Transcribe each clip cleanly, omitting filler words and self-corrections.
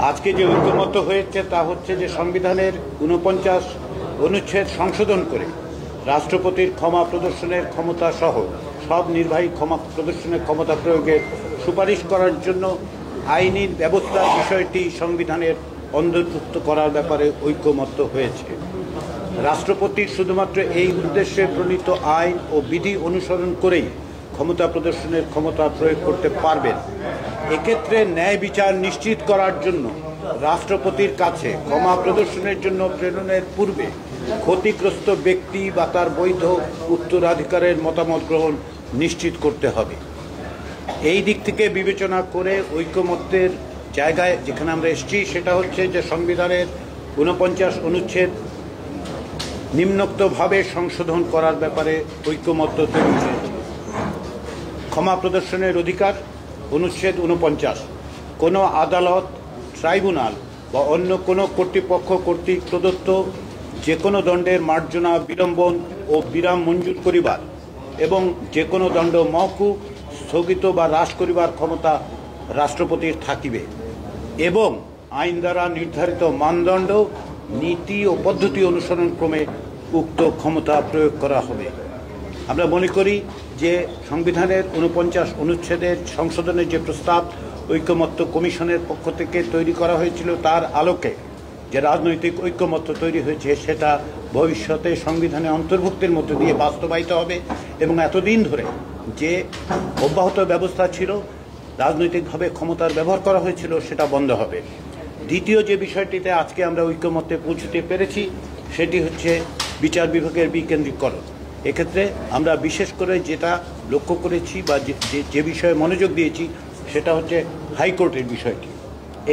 আজকে যে ঐক্যমত্য হয়েছে তা হচ্ছে যে সংবিধানের ৪৯ অনুচ্ছেদ সংশোধন করে রাষ্ট্রপতির ক্ষমা প্রদর্শনের ক্ষমতা সহ সব নির্বাহী ক্ষমা প্রদর্শনের ক্ষমতা প্রয়োগের সুপারিশ করার জন্য আইনি ব্যবস্থার বিষয়টি সংবিধানের অন্তর্ভুক্ত করার ব্যাপারে ঐক্যমত্য হয়েছে। রাষ্ট্রপতির শুধুমাত্র এই উদ্দেশ্যে প্রণীত আইন ও বিধি অনুসরণ করেই ক্ষমতা প্রদর্শনের ক্ষমতা প্রয়োগ করতে পারবেন। এক্ষেত্রে ন্যায় বিচার নিশ্চিত করার জন্য রাষ্ট্রপতির কাছে ক্ষমা প্রদর্শনের জন্য প্রেরণের পূর্বে ক্ষতিগ্রস্ত ব্যক্তি বা তার বৈধ উত্তরাধিকারের মতামত গ্রহণ নিশ্চিত করতে হবে। এই দিক থেকে বিবেচনা করে ঐক্যমত্যের জায়গায় যেখানে আমরা এসেছি সেটা হচ্ছে যে সংবিধানের ৪৯ অনুচ্ছেদ নিম্নোক্তভাবে সংশোধন করার ব্যাপারে ঐক্যমত্য তৈরি হয়েছে। ক্ষমা প্রদর্শনের অধিকার অনুচ্ছেদ ৪৯ কোনো আদালত, ট্রাইব্যুনাল বা অন্য কোনো কর্তৃপক্ষ কর্তৃক প্রদত্ত যে কোনো দণ্ডের মার্জনা, বিলম্বন ও বিরাম মঞ্জুর করিবার এবং যে কোনো দণ্ড মওকুফ, স্থগিত বা হ্রাস করিবার ক্ষমতা রাষ্ট্রপতির থাকিবে এবং আইন দ্বারা নির্ধারিত মানদণ্ড, নীতি ও পদ্ধতি অনুসরণ ক্রমে উক্ত ক্ষমতা প্রয়োগ করা হবে। আমরা মনে করি যে সংবিধানের ৪৯ অনুচ্ছেদের সংশোধনের যে প্রস্তাব ঐক্যমত্য কমিশনের পক্ষ থেকে তৈরি করা হয়েছিল তার আলোকে যে রাজনৈতিক ঐক্যমত্য তৈরি হয়েছে সেটা ভবিষ্যতে সংবিধানে অন্তর্ভুক্তের মধ্য দিয়ে বাস্তবায়িত হবে এবং এতদিন ধরে যে অব্যাহত ব্যবস্থা ছিল, রাজনৈতিকভাবে ক্ষমতার ব্যবহার করা হয়েছিল, সেটা বন্ধ হবে। দ্বিতীয় যে বিষয়টিতে আজকে আমরা ঐক্যমত্যে পৌঁছতে পেরেছি সেটি হচ্ছে বিচার বিভাগের বিকেন্দ্রীকরণ। এক্ষেত্রে আমরা বিশেষ করে যেটা লক্ষ্য করেছি বা যে বিষয়ে মনোযোগ দিয়েছি সেটা হচ্ছে হাইকোর্টের বিষয়টি।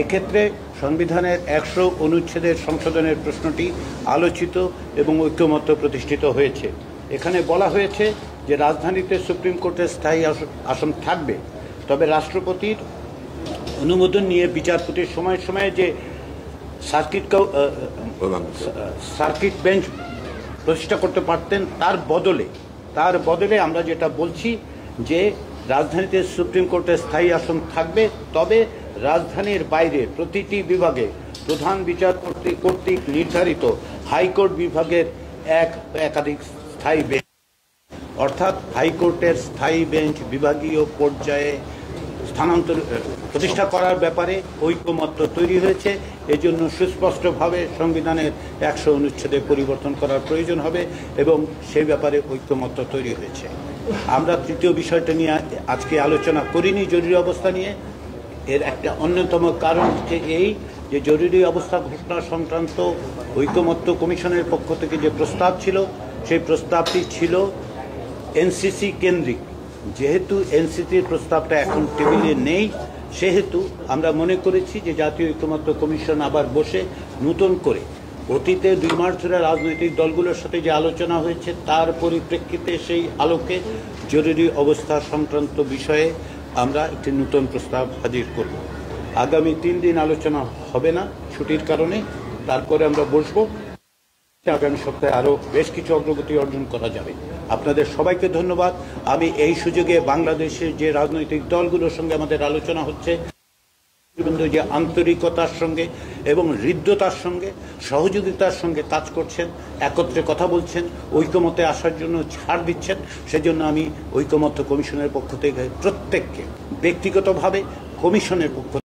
এক্ষেত্রে সংবিধানের ১০০ অনুচ্ছেদের সংশোধনের প্রশ্নটি আলোচিত এবং ঐক্যমত্য প্রতিষ্ঠিত হয়েছে। এখানে বলা হয়েছে যে রাজধানীতে সুপ্রিম কোর্টের স্থায়ী আসন থাকবে, তবে রাষ্ট্রপতির অনুমোদন নিয়ে বিচারপতির সময়ে সময়ে যে সার্কিট বেঞ্চ প্রতিষ্ঠা করতে পারতেন, তার বদলে আমরা যেটা বলছি যে রাজধানীতে সুপ্রিম কোর্টের স্থায়ী আসন থাকবে, তবে রাজধানীর বাইরে প্রতিটি বিভাগে প্রধান বিচারপতি কর্তৃক নির্ধারিত হাইকোর্ট বিভাগের একাধিক স্থায়ী বেঞ্চ, অর্থাৎ হাইকোর্টের স্থায়ী বেঞ্চ বিভাগীয় পর্যায়ে স্থানান্তর প্রতিষ্ঠা করার ব্যাপারে ঐক্যমত্য তৈরি হয়েছে। এজন্য সুস্পষ্টভাবে সংবিধানের ১০০ অনুচ্ছেদে পরিবর্তন করার প্রয়োজন হবে এবং সেই ব্যাপারে ঐক্যমত্য তৈরি হয়েছে। আমরা তৃতীয় বিষয়টা নিয়ে আজকে আলোচনা করিনি, জরুরি অবস্থা নিয়ে। এর একটা অন্যতম কারণ হচ্ছে এই যে জরুরি অবস্থা ঘোষণা সংক্রান্ত ঐক্যমত্য কমিশনের পক্ষ থেকে যে প্রস্তাব ছিল সেই প্রস্তাবটি ছিল এনসিসি কেন্দ্রিক। যেহেতু এনসিসির প্রস্তাবটা এখন টেবিলে নেই, সেহেতু আমরা মনে করেছি যে জাতীয় ঐক্যমত্য কমিশন আবার বসে নতুন করে অতীতে ২ মাস ধরে রাজনৈতিক দলগুলোর সাথে যে আলোচনা হয়েছে তার পরিপ্রেক্ষিতে সেই আলোকে জরুরি অবস্থা সংক্রান্ত বিষয়ে আমরা একটি নতুন প্রস্তাব হাজির করব। আগামী ৩ দিন আলোচনা হবে না ছুটির কারণে, তারপরে আমরা বসবো। আগামী সপ্তাহে আরও বেশ কিছু অগ্রগতি অর্জন করা যাবে। আপনাদের সবাইকে ধন্যবাদ। আমি এই সুযোগে বাংলাদেশের যে রাজনৈতিক দলগুলোর সঙ্গে আমাদের আলোচনা হচ্ছে যে আন্তরিকতার সঙ্গে এবং হৃদ্যতার সঙ্গে সহযোগিতার সঙ্গে কাজ করছেন, একত্রে কথা বলছেন, ঐক্যমতে আসার জন্য ছাড় দিচ্ছেন, সেজন্য আমি ঐক্যমত্য কমিশনের পক্ষ থেকে প্রত্যেককে ব্যক্তিগতভাবে কমিশনের পক্ষ